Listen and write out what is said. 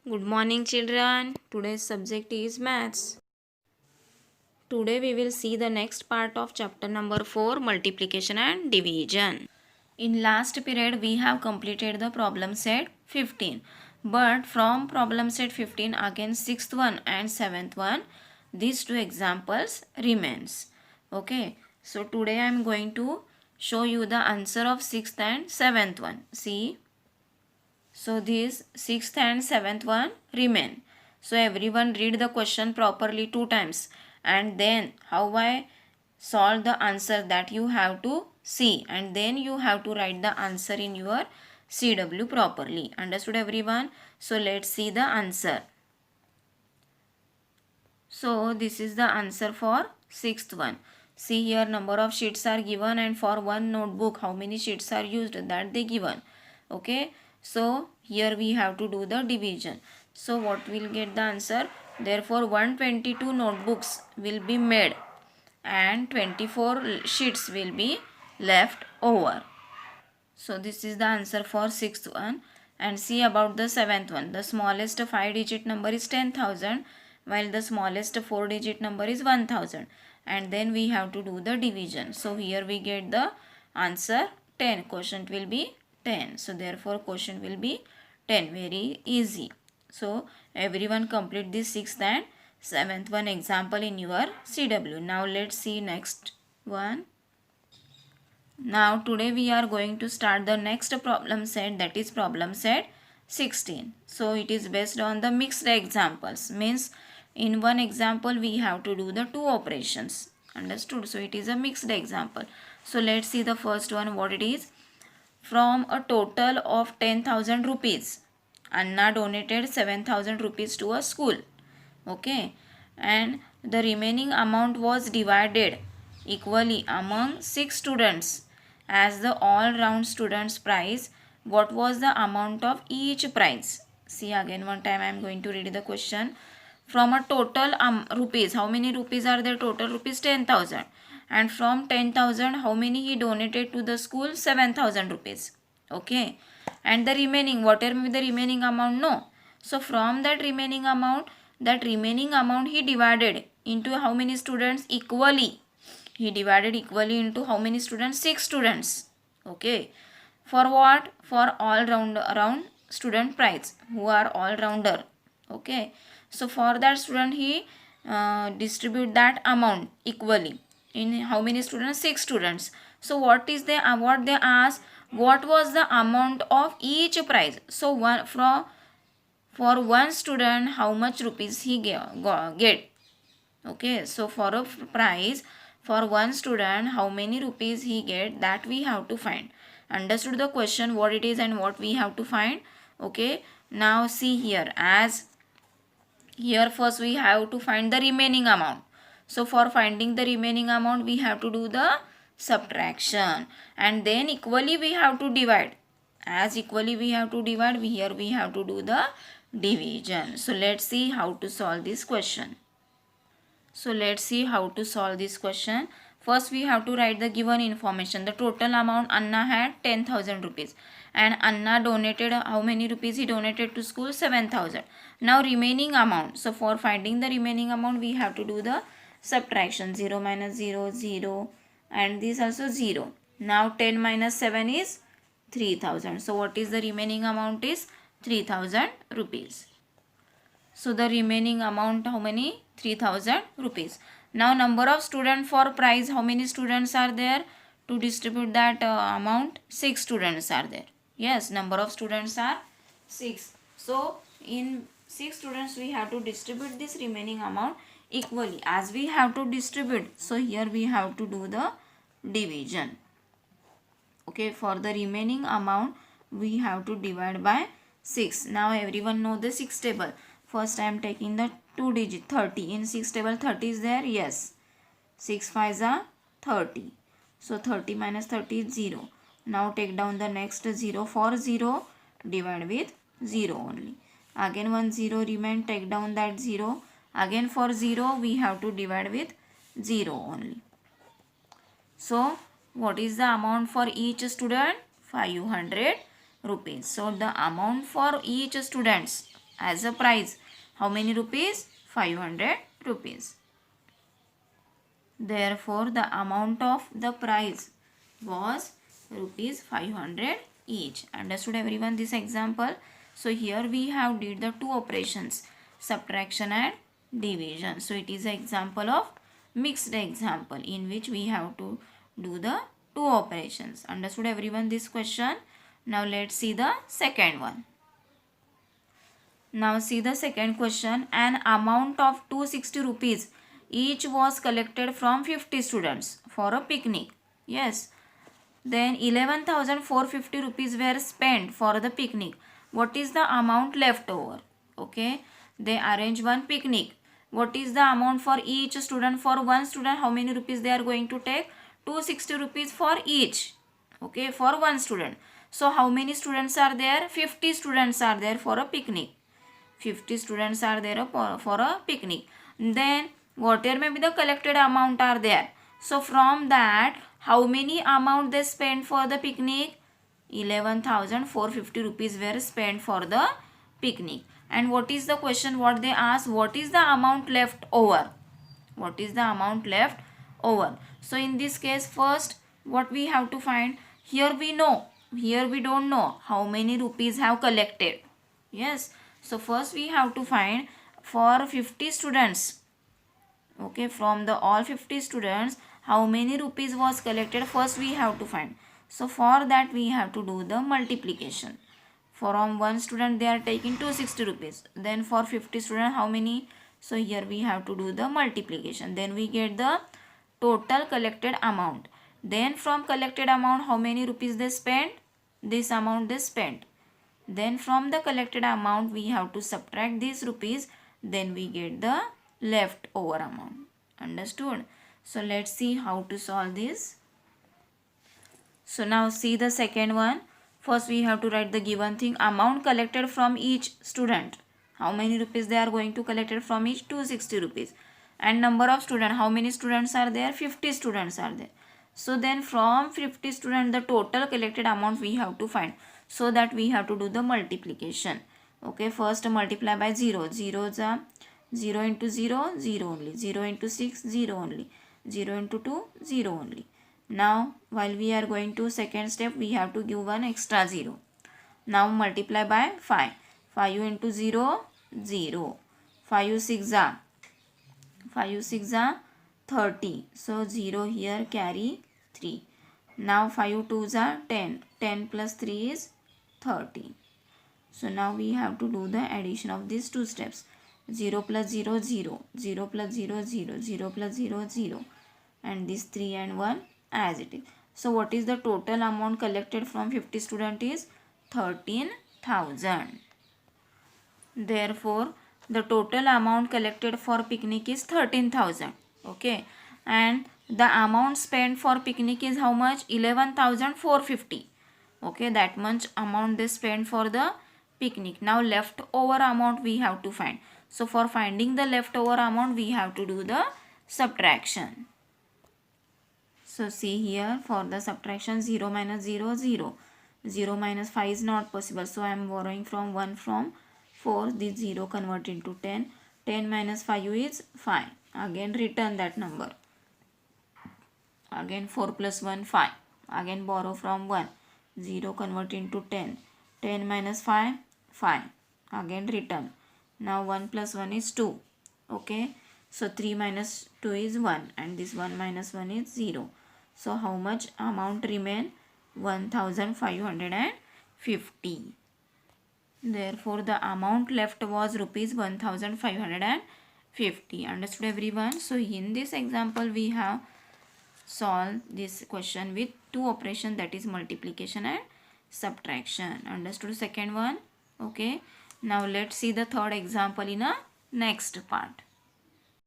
Good morning, children. Today's subject is maths. Today we will see the next part of chapter number 4, multiplication and division. In last period we have completed the problem set 15. But from problem set 15 again 6th one and 7th one, these two examples remains. Okay. So today I am going to show you the answer of 6th and 7th one. See. So these 6th and 7th one remain. So everyone read the question properly 2 times, and then how I solve the answer that you have to see, and then you have to write the answer in your CW properly. Understood everyone? So let's see the answer. So this is the answer for 6th one. See here, number of sheets are given, and for one notebook how many sheets are used, that they given. Okay. So here we have to do the division. So what will get the answer? Therefore 122 notebooks will be made and 24 sheets will be left over. So this is the answer for 6th one. And see about the 7th one. The smallest 5 digit number is 10,000, while the smallest 4 digit number is 1000. And then we have to do the division. So here we get the answer 10. Quotient will be 10. So therefore quotient will be 10. Very easy. So everyone complete this 6th and 7th one example in your CW. Now let's see next one. Now today we are going to start the next problem set, that is problem set 16. So it is based on the mixed examples. Means in one example we have to do the two operations. Understood? So it is a mixed example. So let's see the first one, what it is. From a total of 10,000 rupees, Anna donated 7,000 rupees to a school. Okay. And the remaining amount was divided equally among 6 students. As the all-round students prize, what was the amount of each prize? See again one time I am going to read the question. From a total rupees, how many rupees are there? Total rupees 10,000. And from 10,000, how many he donated to the school? 7,000 rupees. Okay. And the remaining, whatever may be the remaining amount? No. So from that remaining amount he divided into how many students? Equally. He divided equally into how many students? 6 students. Okay. For what? For all round student prize, who are all rounder. Okay. So for that student he distribute that amount equally in how many students? 6 students. So what is the what they ask? What was the amount of each prize? So one for one student how much rupees he get? Okay. So for a prize for one student how many rupees he get, that we have to find. Understood the question, what it is and what we have to find? Okay. Now see here, as here first we have to find the remaining amount. So for finding the remaining amount we have to do the subtraction, and then equally we have to divide. As equally we have to divide, here we have to do the division. So let's see how to solve this question. So let's see how to solve this question. First we have to write the given information. The total amount Anna had 10,000 rupees. And Anna donated how many rupees he donated to school? 7,000. Now remaining amount. So for finding the remaining amount we have to do the subtraction. 0 minus 0, 0. And this also 0. Now 10 minus 7 is 3,000. So what is the remaining amount is 3,000 rupees. So the remaining amount how many? 3,000 rupees. Now number of students for prize, how many students are there? To distribute that amount, 6 students are there. Yes, number of students are 6. So in 6 students we have to distribute this remaining amount equally. As we have to distribute, so here we have to do the division. Okay, for the remaining amount we have to divide by 6. Now everyone know the 6 table. First I am taking the 2 digit 30. In 6 table 30 is there? Yes. 6 5s are 30. So 30 minus 30 is 0. Now take down the next 0. For 0 divide with 0 only. Again 1 0 remain, take down that 0. Again for 0 we have to divide with 0 only. So what is the amount for each student? 500 rupees. So the amount for each students as a price. How many rupees? 500 rupees. Therefore, the amount of the price was rupees 500 each. Understood everyone this example? So here we have did the two operations, subtraction and division. So it is an example of mixed example in which we have to do the two operations. Understood everyone this question? Now let's see the second one. Now see the second question. An amount of 260 rupees each was collected from 50 students for a picnic. Yes. Then 11,450 rupees were spent for the picnic. What is the amount left over? Okay. They arrange one picnic. What is the amount for each student? For one student, how many rupees they are going to take? 260 rupees for each. Okay. For one student. So how many students are there? 50 students are there for a picnic. 50 students are there for a picnic. Then whatever may be the collected amount are there. So from that, how many amount they spent for the picnic? 11,450 rupees were spent for the picnic. And what is the question? What they ask? What is the amount left over? What is the amount left over? So in this case, first what we have to find? Here we know. Here we don't know how many rupees have collected. Yes. So first we have to find for 50 students. Okay, from the all 50 students, how many rupees was collected? First we have to find. So for that we have to do the multiplication. From one student they are taking 260 rupees. Then for 50 students, how many? So here we have to do the multiplication. Then we get the total collected amount. Then from collected amount, how many rupees they spent? This amount they spent. Then from the collected amount we have to subtract these rupees. Then we get the left over amount. Understood? So let's see how to solve this. So now see the second one. First we have to write the given thing. Amount collected from each student. How many rupees they are going to collect it from each? 260 rupees. And number of students. How many students are there? 50 students are there. So then from 50 students the total collected amount we have to find. So that we have to do the multiplication. Okay, first multiply by 0. 0 is 0 into 0, 0 only. 0 into 6, 0 only. 0 into 2, 0 only. Now, while we are going to second step, we have to give one extra 0. Now, multiply by 5. 5 into 0, 0. 5 6 are 30. So, 0 here carry 3. Now, 5 2s are 10. 10 plus 3 is 30. So, now we have to do the addition of these two steps. 0 plus 0, 0. 0 plus 0, 0. 0 plus 0, 0. And this 3 and 1 as it is. So, what is the total amount collected from 50 students is 13,000. Therefore, the total amount collected for picnic is 13,000. Okay. And the amount spent for picnic is how much? 11,450. Okay. That much amount they spent for the picnic. Now, leftover amount we have to find. So, for finding the leftover amount, we have to do the subtraction. So, see here for the subtraction 0 minus 0, 0. 0 minus 5 is not possible. So, I am borrowing from 1 from 4. This 0 convert into 10. 10 minus 5 is 5. Again return that number. Again 4 plus 1, 5. Again borrow from 1. 0 convert into 10. 10 minus 5, 5. Again return. Now 1 plus 1 is 2. Okay. So 3 minus 2 is 1. And this 1 minus 1 is 0. So how much amount remain? 1,550. Therefore the amount left was rupees 1,550. Understood everyone? So in this example we have solved this question with two operations, that is multiplication and subtraction. Understood second one? Okay. Now let's see the third example in a next part.